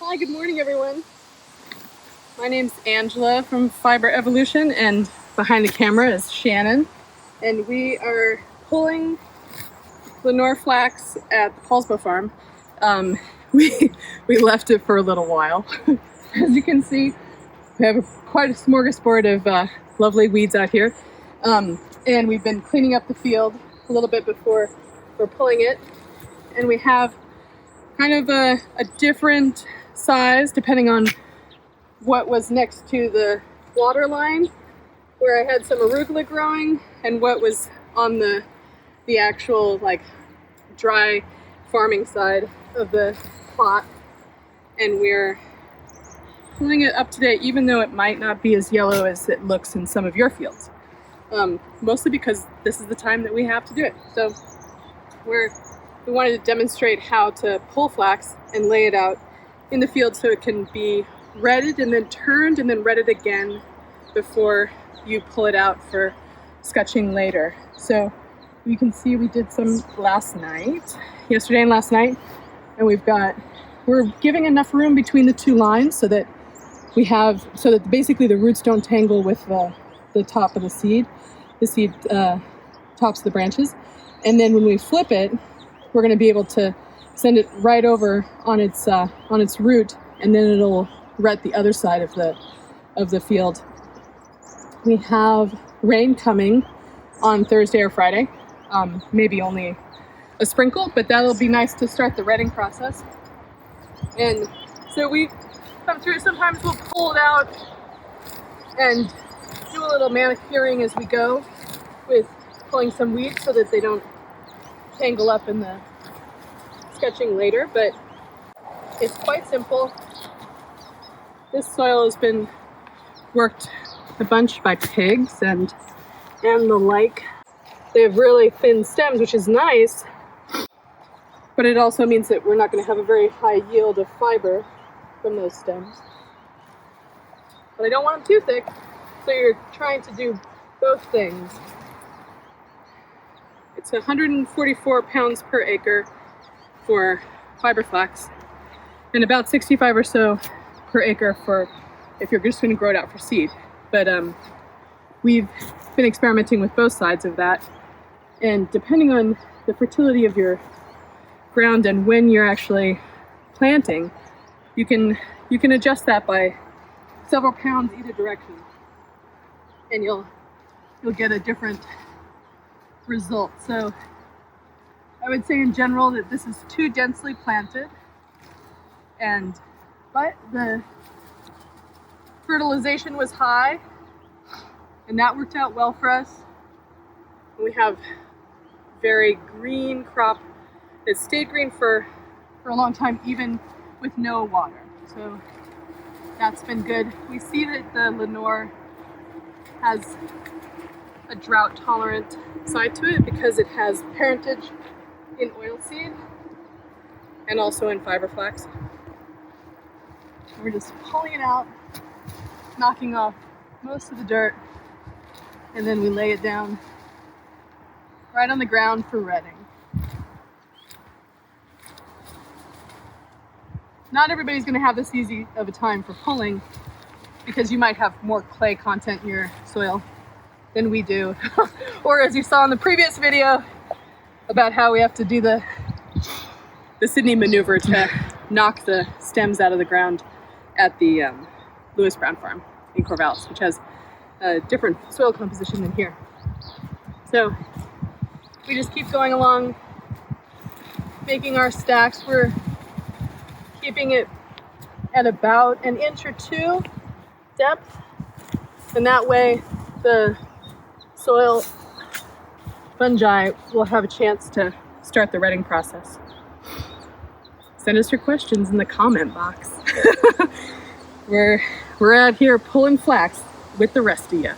Hi, good morning everyone. My name's Angela from Fibrevolution, and behind the camera is Shannon. And we are pulling Lenore flax at the Poulsbo farm. We left it for a little while. As you can see, we have quite a smorgasbord of lovely weeds out here. And we've been cleaning up the field a little bit before we're pulling it. And we have kind of a different size depending on what was next to the water line, where I had some arugula growing, and what was on the actual like dry farming side of the plot. And we're pulling it up today, even though it might not be as yellow as it looks in some of your fields. Mostly because this is the time that we have to do it. So we wanted to demonstrate how to pull flax and lay it out in the field so it can be retted and then turned and then retted again before you pull it out for scutching later. So you can see we did some yesterday and last night, and we're giving enough room between the two lines so that basically the roots don't tangle with the top of the seed tops of the branches. And then when we flip it, we're going to be able to send it right over on its root, and then it'll ret the other side of the field. We have rain coming on Thursday or Friday, maybe only a sprinkle, but that'll be nice to start the retting process. And so we come through. Sometimes we'll pull it out and do a little manicuring as we go with pulling some weeds so that they don't tangle up in the sketching later, but it's quite simple. This soil has been worked a bunch by pigs and the like. They have really thin stems, which is nice, but it also means that we're not going to have a very high yield of fiber from those stems. But I don't want them too thick, so you're trying to do both things. It's 144 pounds per acre for fiber flax, and about 65 or so per acre for if you're just going to grow it out for seed. But we've been experimenting with both sides of that, and depending on the fertility of your ground and when you're actually planting, you can adjust that by several pounds either direction, and you'll get a different result. So I would say in general that this is too densely planted, but the fertilization was high, and that worked out well for us. We have very green crop that stayed green for a long time, even with no water. So that's been good. We see that the Lenore has a drought tolerant side to it because it has parentage in oilseed and also in fiber flax. We're just pulling it out, knocking off most of the dirt, and then we lay it down right on the ground for retting. Not everybody's going to have this easy of a time for pulling, because you might have more clay content in your soil than we do. Or as you saw in the previous video about how we have to do the Sydney maneuver to knock the stems out of the ground at the Lewis Brown farm in Corvallis, which has a different soil composition than here. So we just keep going along, making our stacks. We're keeping it at about 1 inch or 2 depth, and that way the soil fungi will have a chance to start the retting process. Send us your questions in the comment box. We're out here pulling flax with the rest of you.